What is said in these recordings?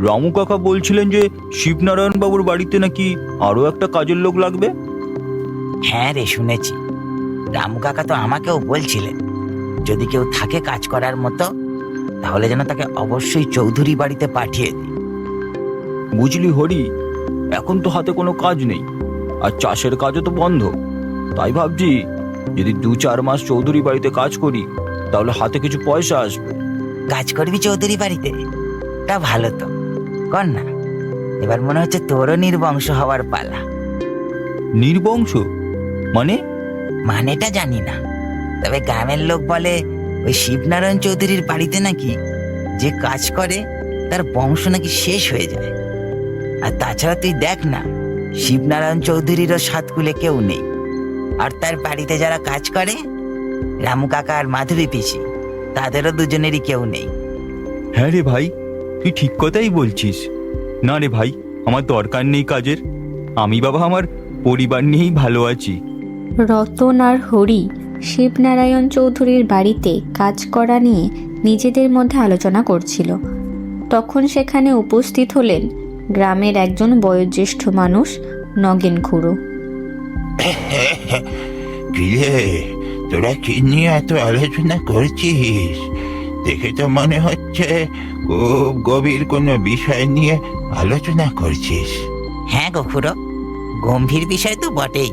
রামু কাকা বলছিলেন যে শিবনারায়ণ বাবুর বাড়িতে নাকি আরো একটা কাজের লোক লাগবে। হ্যাঁ রে, শুনেছি। রামু কাকা তো আমাকেও বলছিলেন যদি কেউ থাকে কাজ করার মতো তাহলে যেন তাকে অবশ্যই চৌধুরী বাড়িতে পাঠিয়ে দিই। বুঝলি হরি, এখন তো হাতে কোনো কাজ নেই, আর চাষের কাজও তো বন্ধ। তাই ভাবছি যদি 2-4 মাস চৌধুরী বাড়িতে কাজ করি তাহলে হাতে কিছু পয়সা আসবে। কাজ করবি চৌধুরী বাড়িতে? তা ভালো তো, কর না। এবার মনে হচ্ছে তোরও নির্বংশ হওয়ার পালা। নির্বংশ মানে? মানেটা জানি না, তবে গ্রামের লোক বলে ওই শিবনারায়ণ চৌধুরীর বাড়িতে নাকি যে কাজ করে তার বংশ নাকি শেষ হয়ে যায়। আর তাছাড়া তুই দেখ না, শিবনারায়ণ চৌধুরীরও সাতকুলে কেউ নেই, আর তার বাড়িতে যারা কাজ করে রামু কাকা আর মাধবী পিসি, তাদেরও দুজনেরই কেউ নেই। হ্যাঁ রে ভাই, তুই ঠিক কথাই বলছিস। না রে ভাই, আমার দরকার নেই কাজের, আমি বাবা আমার পরিবার নিয়েই ভালো আছি। রতন আর হরি শিবনারায়ণ চৌধুরীর বাড়িতে কাজ করা নিয়ে নিজেদের মধ্যে আলোচনা করছিল। তখন সেখানে উপস্থিত হলেন গ্রামের একজন বয়োজ্যেষ্ঠ মানুষ, নগেন খুড়ো। কিরে, তোরা কি নিয়ে এত আলোচনা করছিস? দেখে তো মনে হচ্ছে খুব গভীর কোনো বিষয় নিয়ে আলোচনা করছিস। হ্যাঁ গো খুড়ো, গম্ভীর বিষয় তো বটেই।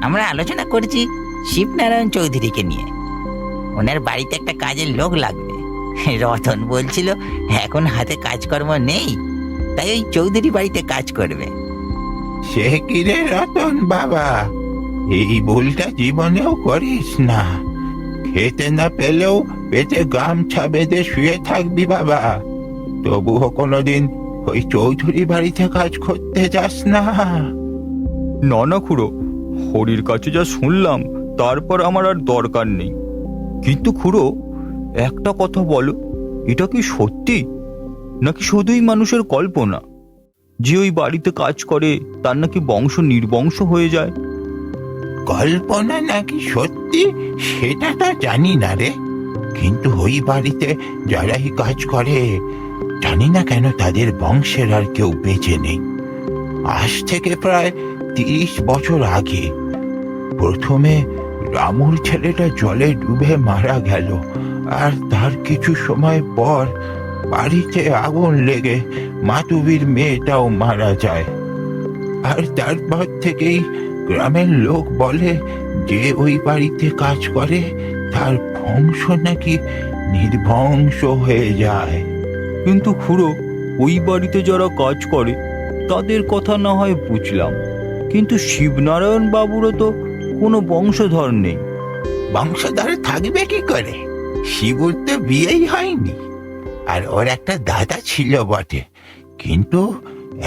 আমরা আলোচনা করছি শিবনারায়ণ চৌধুরীকে নিয়ে। ওনার বাড়িতে একটা কাজের লোক লাগবে। রতন বলছিল এখন হাতে কাজকর্ম নেই, তাই ওই চৌধুরী বাড়িতে কাজ করবে। সে কিরে রতন বাবা, এই ভুলটা জীবনেও করিস না। খেতে না পেলেও পেটে গামছা বেঁধে শুয়ে থাকবি বাবা, তবুও কোনোদিন ওই চৌধুরী বাড়িতে কাজ করতে যাস না। না না খুড়ো, হরির কাছে যা শুনলাম তারপর আমার আর দরকার নেই। কিন্তু খুড়ো, একটা কথা বলো, এটা কি সত্যি নাকি শুধুই মানুষের কল্পনা যে ওই বাড়িতে কাজ করে তার নাকি বংশ নির্বংশ হয়ে যায়? কল্পনা নাকি সত্যি সেটা তো জানি না রে, কিন্তু ওই বাড়িতে যারাই কাজ করে জানি না কেন তাদের বংশের আর কেউ বেঁচে নেই। আজ থেকে প্রায় 30 বছর আগে প্রথমে রামুর ছেলেটা জলে ডুবে মারা গেল, আর তার কিছু সময় পর বাড়িতে আগুন লেগে মাতুবির মেয়েটাও মারা যায়। আর তারপর থেকেই গ্রামের লোক বলে যে ওই বাড়িতে কাজ করে তার বংশ নাকি নির্বংশ হয়ে যায়। কিন্তু খুড়ো, ওই বাড়িতে যারা কাজ করে তাদের কথা না হয় বুঝলাম, কিন্তু শিবনারায়ণ বাবুরও তো কোনো বংশধর নেই। বংশধর থাকবে কি করে? শিবুর তো বিয়েই হয়নি, আর ওর একটা দাদা ছিল বটে, কিন্তু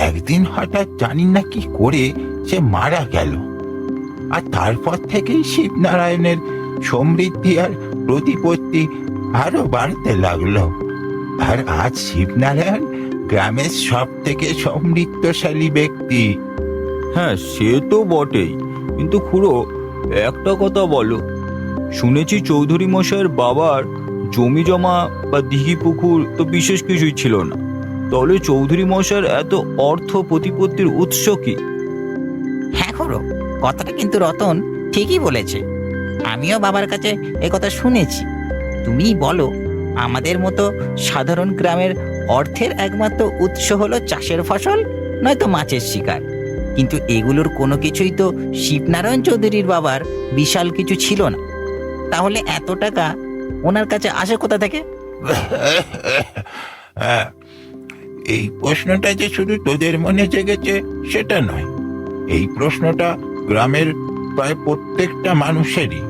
একদিন হঠাৎ জানি না কি করে সে মারা গেল। আর তারপর থেকেই শিবনারায়ণের সমৃদ্ধি আর প্রতিপত্তি আরো বাড়তে লাগলো। আর আজ শিবনারায়ণ গ্রামের সব থেকে সমৃদ্ধশালী ব্যক্তি। হ্যাঁ, সে তো বটেই, কিন্তু খুড়ো একটা কথা বলো, শুনেছি চৌধুরী মশাইয়ের বাবার জমি জমা বা দিঘি পুকুর তো বিশেষ কিছুই ছিল না, তাহলে চৌধুরী মশাইয়ের এত অর্থ প্রতিপত্তির উৎস কি? হ্যাঁ খুড়ো, কথাটা কিন্তু রতন ঠিকই বলেছে। আমিও বাবার কাছে এ কথা শুনেছি। তুমিই বলো, আমাদের মতো সাধারণ গ্রামের অর্থের একমাত্র উৎস হলো চাষের ফসল, নয়তো মাছের শিকার। কিন্তু এগুলোর কোনো কিছুই তো শিবনারায়ণ চৌধুরীর বাবার বিশাল কিছু ছিল না। তাহলে এত টাকা ওনার কাছে আসে কোথা থেকে? এই প্রশ্নটা যে শুধু তোদের মনে জেগেছে সেটা নয়, এই প্রশ্নটা গ্রামের প্রায় প্রত্যেকটা মানুষেরই।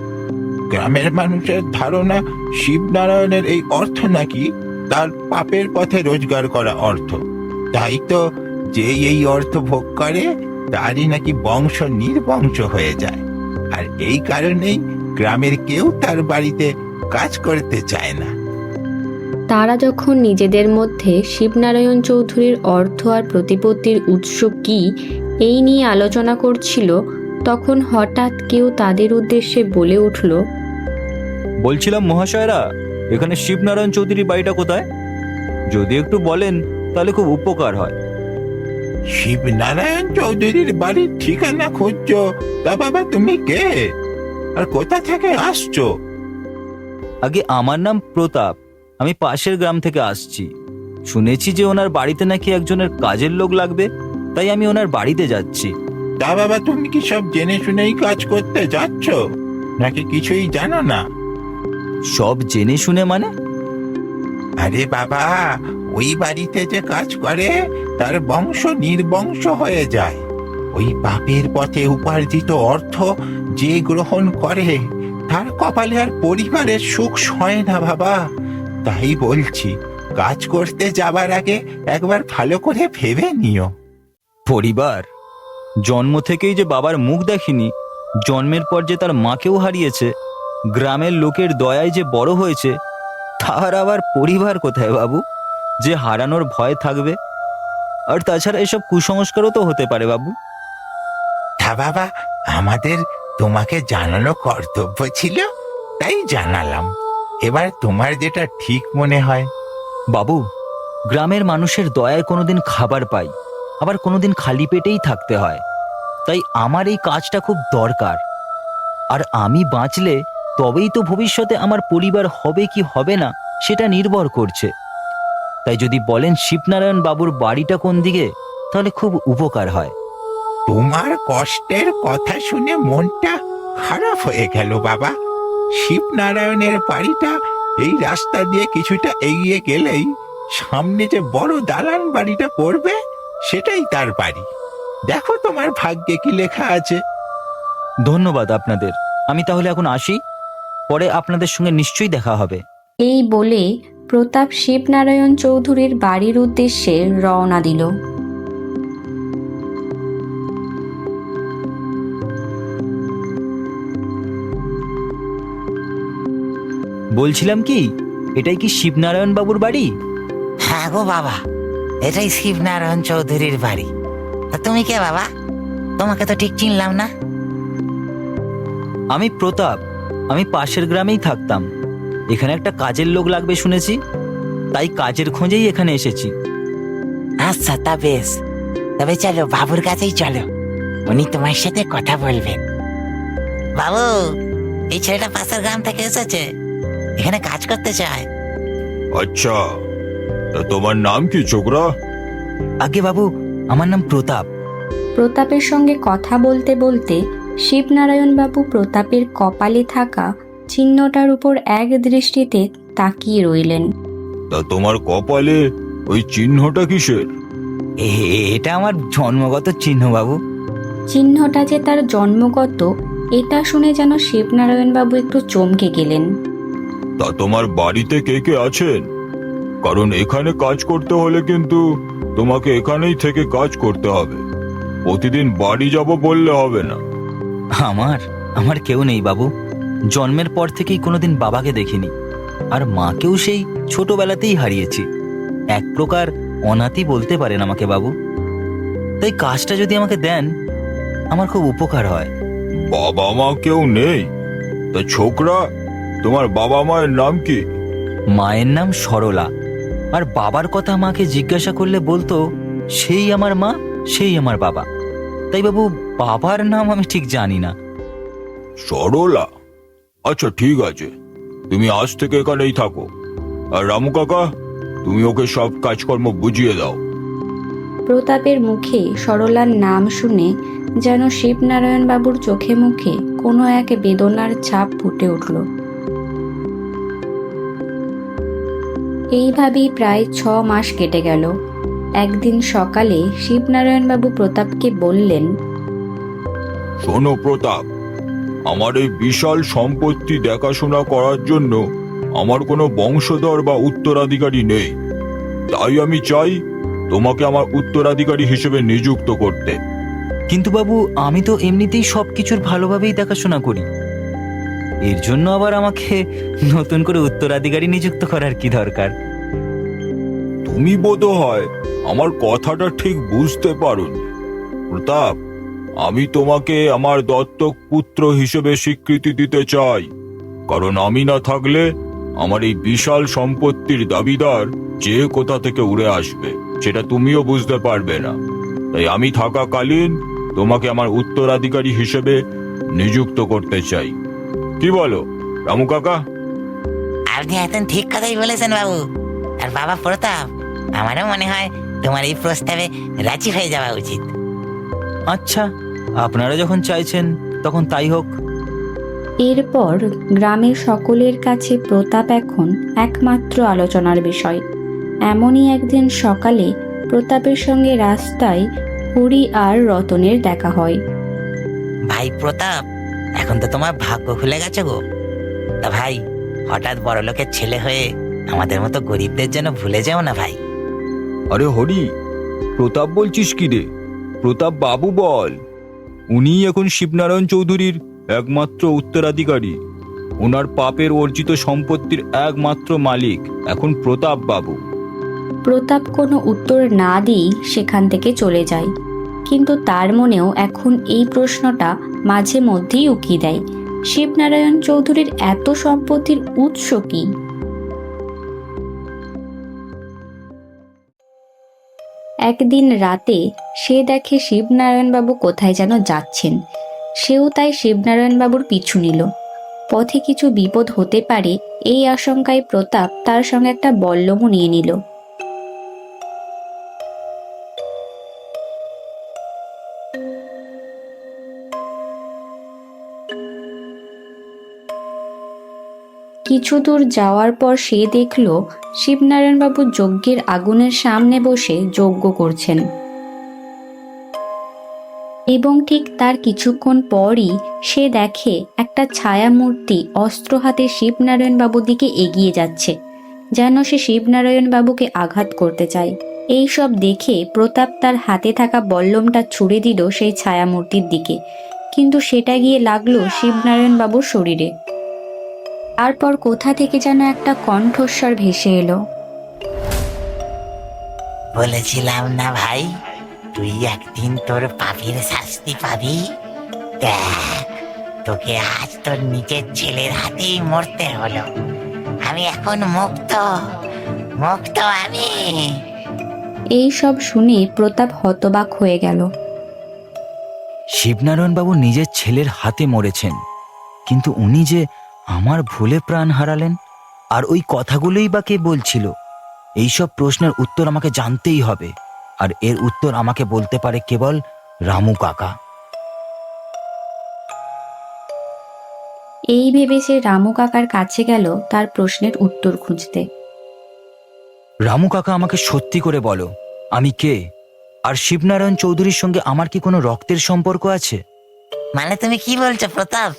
গ্রামের মানুষের ধারণা শিবনারায়ণের এই অর্থ নাকি তার পাপের পথে রোজগার করা অর্থ। তাই তো যে এই অর্থ ভোগ করে তারই নাকি বংশ নির্বংশ হয়ে যায়। আর এই কারণেই গ্রামের কেউ তার বাড়িতে কাজ করতে চায় না। তারা যখন নিজেদের মধ্যে শিবনারায়ণ চৌধুরীর অর্থ আর প্রতিপত্তির উৎস কি এই নিয়ে আলোচনা করছিল, তখন হঠাৎ কেউ তাদের উদ্দেশ্যে বলে উঠল, বলছিলাম মহাশয়রা, এখানে শিবনারায়ণ চৌধুরীর বাড়িটা কোথায়? যদি একটু বলেন তাহলে খুব উপকার হয়। শিবনারায়ণ চৌধুরীর বাড়ির ঠিকানা খুঁজছো? তা বাবা তুমি কে, আর কোথা থেকে আসছো? আগে আমার নাম প্রতাপ, আমি পাশের গ্রাম থেকে আসছি। শুনেছি যে ওনার বাড়িতে নাকি একজনের কাজের লোক লাগবে, তাই আমি ওনার বাড়িতে যাচ্ছি। তা বাবা তুমি কি সব জেনে শুনেই কাজ করতে যাচ্ছ, নাকি কিছুই জানো না? সব জেনে শুনে মানে? আরে বাবা, ওই বাড়িতে যে কাজ করে তার বংশ নির্বংশ হয়ে যায়। ওই পাপের পথে উপার্জিত অর্থ যে গ্রহণ করে তার কপালে আর পরিবারের সুখ সয় না বাবা। তাই বলছি, কাজ করতে যাবার আগে একবার ভালো করে ভেবে নিও। পরিবার? জন্ম থেকেই যে বাবার মুখ দেখিনি, জন্মের পর যে তার মাকেও হারিয়েছে, গ্রামের লোকের দয়ায় যে বড় হয়েছে, তার আবার পরিবার কোথায় বাবু, যে হারানোর ভয় থাকবে? আর তাছাড়া এসব কুসংস্কারও তো হতে পারে বাবু। তা বাবা, আমাদের তোমাকে জানানো কর্তব্য ছিল, তাই জানালাম। এবার তোমার যেটা ঠিক মনে হয়। বাবু, গ্রামের মানুষের দয়ায় কোনোদিন খাবার পাই, আবার কোনোদিন খালি পেটেই থাকতে হয়। তাই আমার এই কাজটা খুব দরকার। আর আমি বাঁচলে তবেই তো ভবিষ্যতে আমার পরিবার হবে কি হবে না সেটা নির্ভর করছে। তাই যদি বলেন শিবনারায়ণ বাবুর বাড়িটা কোন দিকে, তাহলে খুব উপকার হয়। তোমার কষ্টের কথা শুনে মনটা খারাপ হয়ে গেল বাবা। শিবনারায়ণের বাড়িটা এই রাস্তা দিয়ে কিছুটা এগিয়ে গেলেই সামনে যে বড় দালান বাড়িটা পড়বে, সেটাই তার বাড়ি। দেখো তোমার ভাগ্যে কি লেখা আছে। ধন্যবাদ আপনাদের। আমি তাহলে এখন আসি, পরে আপনাদের সঙ্গে নিশ্চয়ই দেখা হবে। এই বলে প্রতাপ শিবনারায়ণ চৌধুরীর বাড়ির উদ্দেশ্যে রওনা দিল। বলছিলাম কি, এটাই কি শিবনারায়ণ বাবুর বাড়ি? হ্যাঁ গো বাবা, এটাই শিবনারায়ণ চৌধুরীর বাড়ি। তা তুমি কে বাবা? তোমাকে তো ঠিক চিনলাম না। আমি প্রতাপ, আমি পাশের গ্রামেই থাকতাম। এখানে একটা কাজের লোক লাগবে শুনেছি, তাই কাজের খোঁজেই এখানে এসেছি। আচ্ছা, তা বেশ। তবে চলো বাবুর কাছেই চলো, উনি তোমার সাথে কথা বলবেন। বাবু, এই ছেলেটা পাশের গ্রাম থেকে এসেছে, এখানে কাজ করতে চায়। আচ্ছা, তা তোমার নাম কি ছোকরা? আগে বাবু, আমার নাম প্রতাপ। প্রতাপের সঙ্গে কথা বলতে বলতে শিবনারায়ণবাবু প্রতাপের কপালে থাকা চিহ্নটার উপর এক দৃষ্টিতে তাকিয়ে রইলেন। তা তোমার কপালে ওই চিহ্নটা কিসের? এটা আমার জন্মগত চিহ্ন বাবু। চিহ্নটা যে তার জন্মগত, এটা শুনে যেন শিবনারায়ণবাবু একটু চমকে গেলেন। তা তোমার বাড়িতে কে কে আছেন? কারণ এখানে কাজ করতে হলে কিন্তু তোমাকে এখানেই থেকে কাজ করতে হবে, প্রতিদিন বাড়ি যাব বললে হবে না। আমার আমার কেউ নেই বাবু। জন্মের পর থেকেই কোনোদিন বাবাকে দেখিনি, আর মাকেও সেই ছোটবেলাতেই হারিয়েছি। এক প্রকার অনাথই বলতে পারেন আমাকে বাবু। তাই কাজটা যদি আমাকে দেন, আমার খুব উপকার হয়। বাবা মা কেউ নেই? তা ছোকরা, তোমার বাবা মায়ের নাম কি? মায়ের নাম সরলা, আর বাবার কথা মাকে জিজ্ঞাসা করলে বলতো সেই আমার মা, সেই আমার বাবা। তাই বাবু, বাবার নাম আমি ঠিক জানি না। সরলা? আচ্ছা ঠিক আছে, তুমি আজ থেকে এখানেই থাকো। আর রামু কাকা, তুমি ওকে সব কাজকর্ম বুঝিয়ে দাও। প্রতাপের মুখে সরলার নাম শুনে যেন শিবনারায়ণবাবুর চোখে মুখে কোনো এক বেদনার ছাপ ফুটে উঠল। এইভাবেই প্রায় 6 মাস কেটে গেল। একদিন সকালে শিবনারায়ণবাবু প্রতাপকে বললেন, শোনো প্রতাপ, আমার এই বিশাল সম্পত্তি দেখাশোনা করার জন্য আমার কোনো বংশধর বা উত্তরাধিকারী নেই। তাই আমি চাই তোমাকে আমার উত্তরাধিকারী হিসেবে নিযুক্ত করতে। কিন্তু বাবু, আমি তো এমনিতেই সবকিছুর ভালোভাবেই দেখাশোনা করি, এর জন্য আবার আমাকে নতুন করে উত্তরাধিকারী নিযুক্ত করার কি দরকার? তুমি বোধহয় আমার কথাটা ঠিক বুঝতে পারোনি প্রতাপ। আমি তোমাকে আমার দত্তক পুত্র হিসেবে স্বীকৃতি দিতে চাই, কারণ আমি না থাকলে আমার এই বিশাল সম্পত্তির দাবিদার যে কোথা থেকে উড়ে আসবে সেটা তুমিও বুঝতে পারবে না। তাই আমি থাকাকালীন তোমাকে আমার উত্তরাধিকারী হিসেবে নিযুক্ত করতে চাই। কি বলো রামু কাকা? আপনি একদম ঠিক কথাই বলেছেন বাবু। আর বাবা প্রতাপ, আমারও মনে হয় তোমার এই প্রস্তাবে রাজি হয়ে যাওয়া উচিত। আচ্ছা, আপনারা যখন চাইছেন তখন তাই হোক। এরপর গ্রামের সকলের কাছে প্রতাপ এখন একমাত্র আলোচনার বিষয়। এমনই একদিন সকালে প্রতাপের সঙ্গে রাস্তায় হরি আর রতনের দেখা হয়। ভাই প্রতাপ, এখন তো তোমার ভাগ্য খুলে গেছে গো। তা ভাই, হঠাৎ বড় লোকের ছেলে হয়ে আমাদের মতো গরিবদের যেন ভুলে যাও না ভাই। আরে হরি, প্রতাপ বলছিস কি রে? প্রতাপ বাবু বল। উনি এখন শিবনারায়ণ চৌধুরীর একমাত্র উত্তরাধিকারী। ওনার পাপের অর্জিত সম্পত্তির একমাত্র মালিক এখন প্রতাপ বাবু। প্রতাপ কোনো উত্তর না দিয়েই সেখান থেকে চলে যায়, কিন্তু তার মনেও এখন এই প্রশ্নটা মাঝে মধ্যেই উকি দেয়, শিবনারায়ণ চৌধুরীর এত সম্পত্তির উৎস কি? একদিন রাতে সে দেখে শিবনারায়ণবাবু কোথায় যেন যাচ্ছেন। সেও তাই শিবনারায়ণবাবুর পিছু নিল। পথে কিছু বিপদ হতে পারে এই আশঙ্কায় প্রতাপ তার সঙ্গে একটা বল্লমও নিয়ে নিল। কিছু দূর যাওয়ার পর সে দেখল শিবনারায়ণবাবু যজ্ঞের আগুনের সামনে বসে যজ্ঞ করছেন, এবং ঠিক তার কিছুক্ষণ পরই সে দেখে একটা ছায়ামূর্তি অস্ত্র হাতে শিবনারায়ণবাবুর দিকে এগিয়ে যাচ্ছে, যেন সে শিবনারায়ণবাবুকে আঘাত করতে চায়। এই সব দেখে প্রতাপ তার হাতে থাকা বল্লমটা ছুড়ে দিল সেই ছায়ামূর্তির দিকে, কিন্তু সেটা গিয়ে লাগলো শিবনারায়ণবাবুর শরীরে। তারপর কোথা থেকে যেন একটা কণ্ঠস্বর ভেসে এলো। বলেছিলাম না ভাই, তুই একদিন তোর পাপের শাস্তি পাবি। দেখ, তোকে আজ তোর নিজের ছেলের হাতেই মরতে হলো। আমি এখন মুক্ত, মুক্ত আমি। এই সব শুনে প্রতাপ হতবাক হয়ে গেল। শিবনারায়ণ বাবু নিজের ছেলের হাতে মরেছেন, কিন্তু উনি যে আমার ভুলে প্রাণ হারালেন, আর ওই কথাগুলোই বা কে বলছিল? এইসব প্রশ্নের উত্তর আমাকে জানতেই হবে, আর এর উত্তর আমাকে বলতে পারে কেবল রামু কাকা। এই ভেবে সে রামু কাকার কাছে গেল তার প্রশ্নের উত্তর খুঁজতে। রামু কাকা, আমাকে সত্যি করে বলো, আমি কে? আর শিবনারায়ণ চৌধুরীর সঙ্গে আমার কি কোনো রক্তের সম্পর্ক আছে? মানে তুমি কি বলছো প্রতাপ?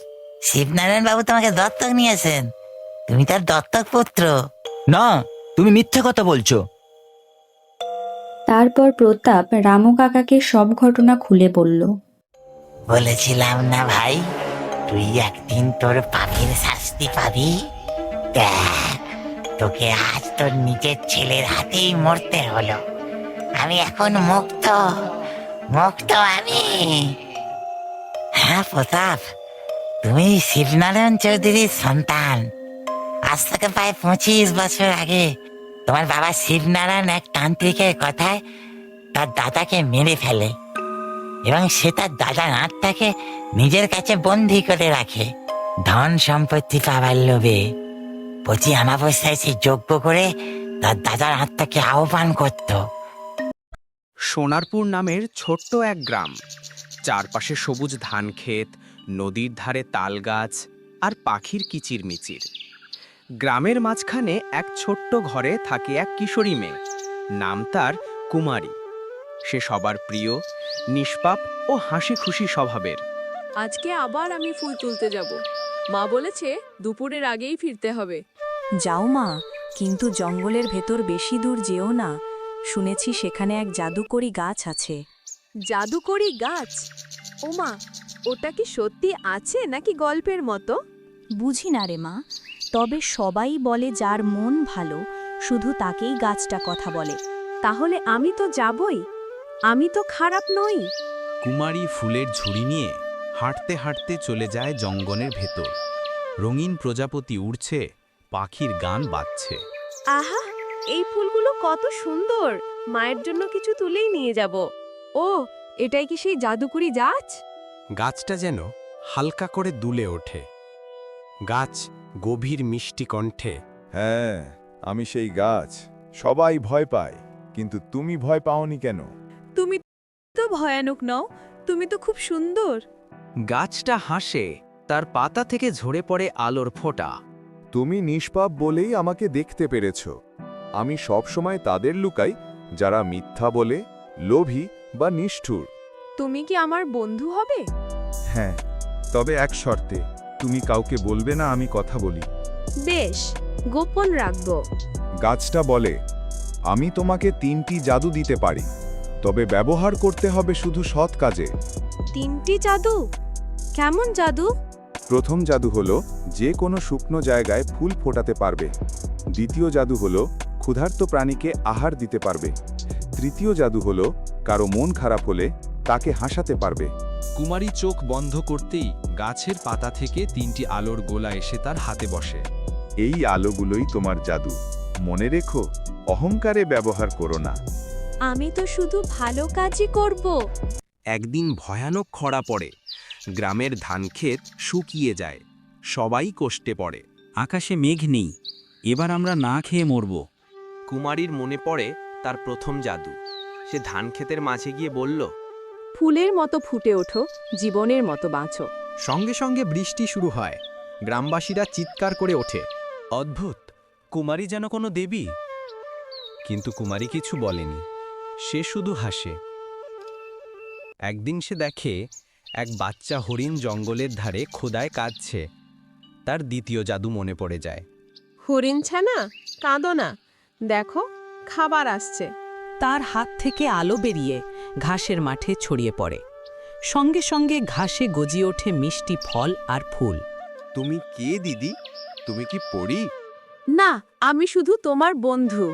শিবনারায়ণ বাবু তোমাকে দত্তক নিয়েছেন? তুমি তার দত্তক পুত্র? না, তুমি মিথ্যা কথা বলছো। তারপর প্রতাপ রামু কাকাকে সব ঘটনা খুলে বলল। বলেছিলাম না ভাই, তুই একদিন তোর পাপের শাস্তি পাবি। দেখ, তোকে আজ তোর নিজের ছেলের হাতেই মরতে হলো। আমি এখন মুক্ত, মুক্ত আমি। হ্যাঁ প্রতাপ, তুমি শিবনারায়ণ চৌধুরীর সন্তান। আজ থেকে প্রায় 25 বছর আগে তোমার বাবা শিবনারায়ণ এক তান্ত্রিকের কথায় তার দাদাকে মেরে ফেলে, এবং সে তার দাদার আত্মাকে নিজের কাছে বন্দি করে রাখে ধন সম্পত্তি পাবার লোভে। প্রতি অমাবস্যায় সে যজ্ঞ করে তার দাদার আত্মাকে আহ্বান করত। সোনারপুর নামের ছোট্ট এক গ্রাম, চারপাশে সবুজ ধান ক্ষেত, নদীর ধারে তাল গাছ আর পাখির কিচিরমিচির। গ্রামের মাঝখানে এক ছোট্ট ঘরে থাকে এক কিশোরী মেয়ে, নাম তার কুমারী। সে সবার প্রিয়, নিষ্পাপ ও হাসি খুশি স্বভাবের। আজকে আবার আমি ফুল তুলতে যাব। মা বলেছে দুপুরের আগেই ফিরতে হবে। যাও মা, কিন্তু জঙ্গলের ভেতর বেশি দূর যেও না। শুনেছি সেখানে এক জাদুকরি গাছ আছে। জাদুকরি গাছ? ও মা, ওটা কি সত্যি আছে নাকি গল্পের মতো? বুঝি না রে মা, তবে সবাই বলে যার মন ভালো শুধু তাকেই গাছটা কথা বলে। তাহলে আমি তো যাবই, আমি তো খারাপ নই। কুমারী ফুলের ঝুড়ি নিয়ে হাঁটতে হাঁটতে চলে যায় জঙ্গলের ভেতর। রঙিন প্রজাপতি উড়ছে, পাখির গান বাজছে। আহা, এই ফুলগুলো কত সুন্দর। মায়ের জন্য কিছু তুলেই নিয়ে যাব। ও, এটাই কি সেই জাদুকরি গাছ? গাছটা যেন হালকা করে দুলে ওঠে। গাছ গভীর মিষ্টি কণ্ঠে, হ্যাঁ, আমি সেই গাছ। সবাই ভয় পায়, কিন্তু তুমি ভয় পাওনি কেন? তুমি তো ভয়ানক নও, তুমি তো খুব সুন্দর। গাছটা হাসে, তার পাতা থেকে ঝরে পড়ে আলোর ফোঁটা। তুমি নিষ্পাপ বলেই আমাকে দেখতে পেরেছ। আমি সবসময় তাদের লুকাই যারা মিথ্যা বলে, লোভী বা নিষ্ঠুর। তুমি কি আমার বন্ধু হবে? হ্যাঁ, তবে এক শর্তে, তুমি কাউকে বলবে না আমি কথা বলি। বেশ, গোপন রাখবো। গাছটা বলে, আমি তোমাকে 3টি জাদু দিতে পারি, তবে ব্যবহার করতে হবে শুধু সৎ কাজে। 3টি জাদু? কেমন জাদু? প্রথম জাদু হলো যে কোনো শুকনো জায়গায় ফুল ফোটাতে পারবে। দ্বিতীয় জাদু হলো ক্ষুধার্ত প্রাণীকে আহার দিতে পারবে। তৃতীয় জাদু হলো কারো মন খারাপ হলে তাকে হাসাতে পারবে। কুমারী চোখ বন্ধ করতেই গাছের পাতা থেকে 3টি আলোর গোলা এসে তার হাতে বসে। এই আলোগুলোই তোমার জাদু। মনে রেখো, অহংকারে ব্যবহার করো না। আমি তো শুধু ভালো কাজই করব। একদিন ভয়ানক খরা পড়ে। গ্রামের ধানক্ষেত শুকিয়ে যায়। সবাই কষ্টে পড়ে। আকাশে মেঘ নেই, এবার আমরা না খেয়ে মরব। কুমারীর মনে পড়ে তার প্রথম জাদু। সে ধানক্ষেতের মাঝে গিয়ে বলল, ফুলের মতো ফুটে ওঠো, জীবনের মতো বাঁচো। সঙ্গে সঙ্গে বৃষ্টি শুরু হয়। গ্রামবাসীরা চিৎকার করে ওঠে, অদ্ভুত, কুমারী যেন কোনো দেবী। কিন্তু কুমারী কিছু বলেনি। সে শুধু হাসে। একদিন সে দেখে এক বাচ্চা হরিণ জঙ্গলের ধারে খোদায় কাঁদছে। তার দ্বিতীয় জাদু মনে পড়ে যায়। হরিণ ছানা, কাঁদো না, দেখো খাবার আসছে। তার হাত থেকে আলো বেরিয়ে ঘাসের মাঠে ছড়িয়ে পড়ে। সঙ্গে সঙ্গে ঘাসে গজিয়ে ওঠে মিষ্টি ফল আর ফুল। তুমি কে দিদি? তুমি কি পড়ি? না, আমি শুধু তোমার বন্ধু।